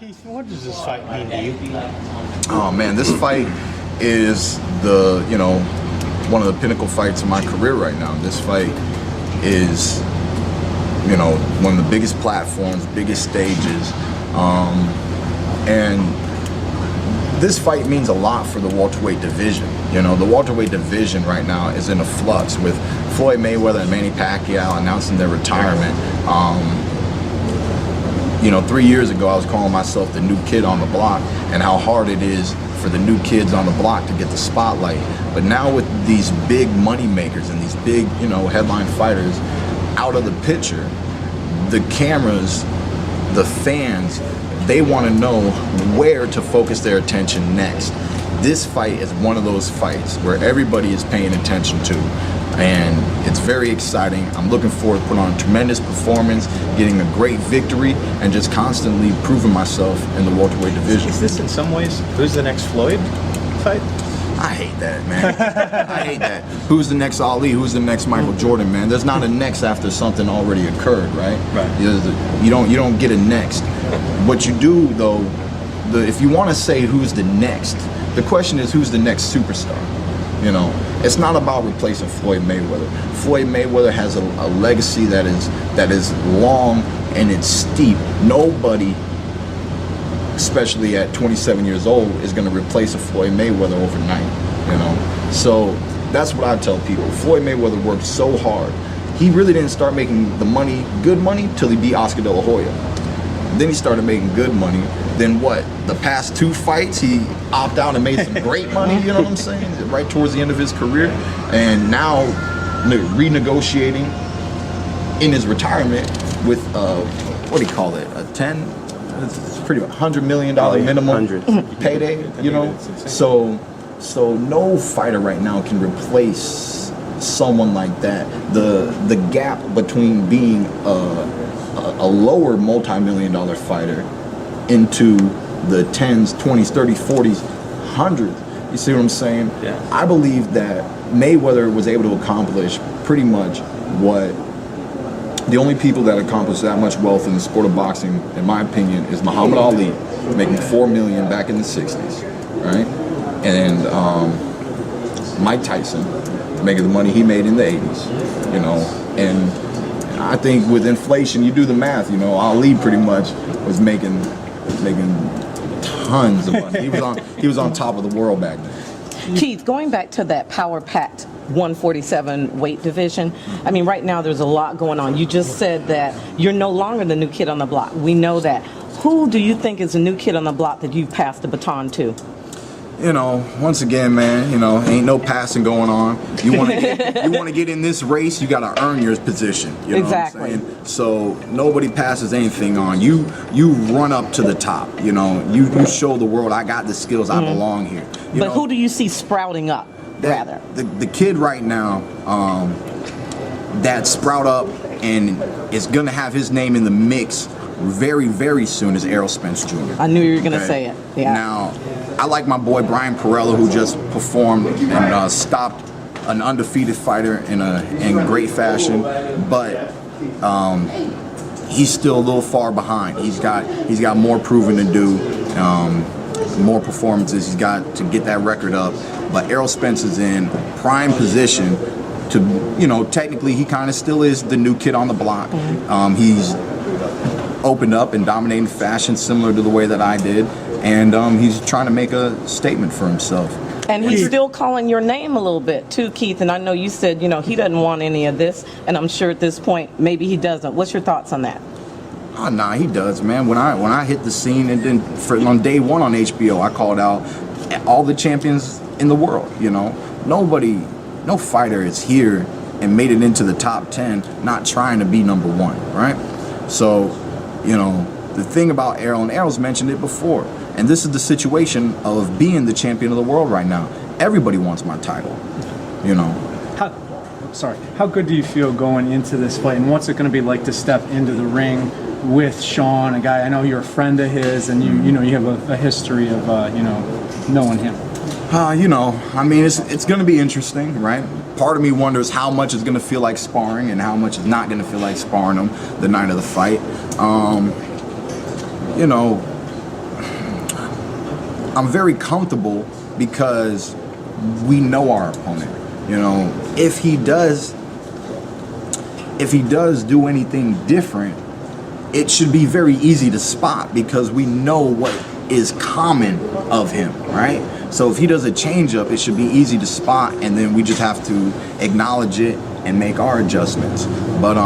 Keith, what does this fight mean to you? Oh man, this fight is one of the pinnacle fights of my career right now. This fight is, one of the biggest platforms, biggest stages, and this fight means a lot for the welterweight division. The welterweight division right now is in a flux with Floyd Mayweather and Manny Pacquiao announcing their retirement. 3 years ago I was calling myself the new kid on the block, and how hard it is for the new kids on the block to get the spotlight. But now with these big money makers and these big, headline fighters out of the picture, the cameras, the fans, they want to know where to focus their attention next. This fight is one of those fights where everybody is paying attention to, and it's very exciting. I'm looking forward to putting on a tremendous performance, getting a great victory, and just constantly proving myself in the welterweight division. Is this in some ways, who's the next Floyd fight? I hate that, man. I hate that. Who's the next Ali? Who's the next Michael Jordan, man? There's not a next after something already occurred, right? Right. You don't get a next. What you do though, if you want to say who's the next, the question is who's the next superstar. It's not about replacing Floyd Mayweather. Floyd Mayweather has a legacy that is long and it's steep. Nobody, especially at 27 years old, is going to replace a Floyd Mayweather overnight. So that's what I tell people. Floyd Mayweather worked so hard. He really didn't start making good money till he beat Oscar De La Hoya. Then he started making good money. Then what? The past 2 fights, he opted out and made some great money, you know what I'm saying? Right towards the end of his career. And now renegotiating in his retirement with, what do you call it? A 10? It's pretty much $100 million minimum payday, So no fighter right now can replace someone like that. The gap between being a lower multi-million-dollar fighter into the 10s, 20s, 30s, 40s, 100s. You see what I'm saying? Yeah. I believe that Mayweather was able to accomplish pretty much what the only people that accomplished that much wealth in the sport of boxing, in my opinion, is Muhammad Ali, making $4 million back in the 60s, right? And Mike Tyson making the money he made in the 80s, and I think with inflation, you do the math, Ali pretty much was making tons of money. He was on top of the world back then. Keith, going back to that power-packed 147 weight division, I mean, right now there's a lot going on. You just said that you're no longer the new kid on the block. We know that. Who do you think is the new kid on the block that you've passed the baton to? Once again, man, ain't no passing going on. You want to get in this race, you got to earn your position. You know exactly. What I'm saying? So nobody passes anything on. You run up to the top. You show the world I got the skills. I belong here. But who do you see sprouting up? Rather, the kid right now that sprout up and is gonna have his name in the mix very, very soon is Errol Spence Jr. I knew you were gonna say it. Yeah. Now, I like my boy Brian Perella, who just performed and stopped an undefeated fighter in great fashion, but he's still a little far behind. He's got more proving to do, more performances. He's got to get that record up. But Errol Spence is in prime position to, technically he kind of still is the new kid on the block. He's opened up in dominating fashion, similar to the way that I did. And he's trying to make a statement for himself. And he's still calling your name a little bit too, Keith. And I know you said, he doesn't want any of this. And I'm sure at this point, maybe he doesn't. What's your thoughts on that? Oh, nah, he does, man. When I hit the scene, and then on day 1 on HBO, I called out all the champions in the world. No fighter is here and made it into the top 10 not trying to be number 1, right? So, the thing about Errol, and Errol's mentioned it before, and this is the situation of being the champion of the world right now. Everybody wants my title, How good do you feel going into this fight, and what's it going to be like to step into the ring with SHAWN, a guy I know you're a friend of his, and you have a history of knowing him? I mean, it's going to be interesting, right? Part of me wonders how much is going to feel like sparring and how much is not going to feel like sparring him the night of the fight. I'm very comfortable because we know our opponent. You know, if he does do anything different, it should be very easy to spot because we know what is common of him, right? So if he does a change up, it should be easy to spot, and then we just have to acknowledge it and make our adjustments. But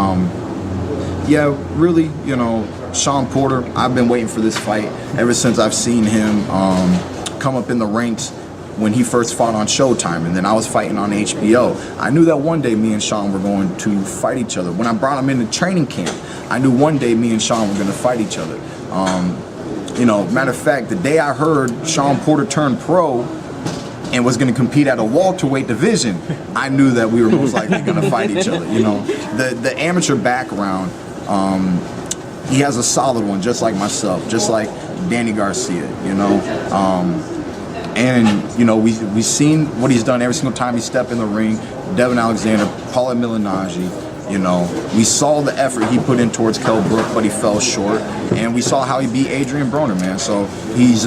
yeah, really, you know, Shawn Porter, I've been waiting for this fight ever since I've seen him come up in the ranks when he first fought on Showtime, and then I was fighting on HBO. I knew that one day me and Shawn were going to fight each other. When I brought him into training camp, I knew one day me and Shawn were going to fight each other. You know, matter of fact, the day I heard Shawn Porter turned pro and was going to compete at a welterweight division, I knew that we were most likely going to fight each other. You know, the amateur background, he has a solid one, just like myself, just like Danny Garcia. You know, and you know we've seen what he's done every single time he stepped in the ring. Devin Alexander, Paula Milanaji. You know, we saw the effort he put in towards Kell Brook, but he fell short. And we saw how he beat Adrian Broner, man. So he's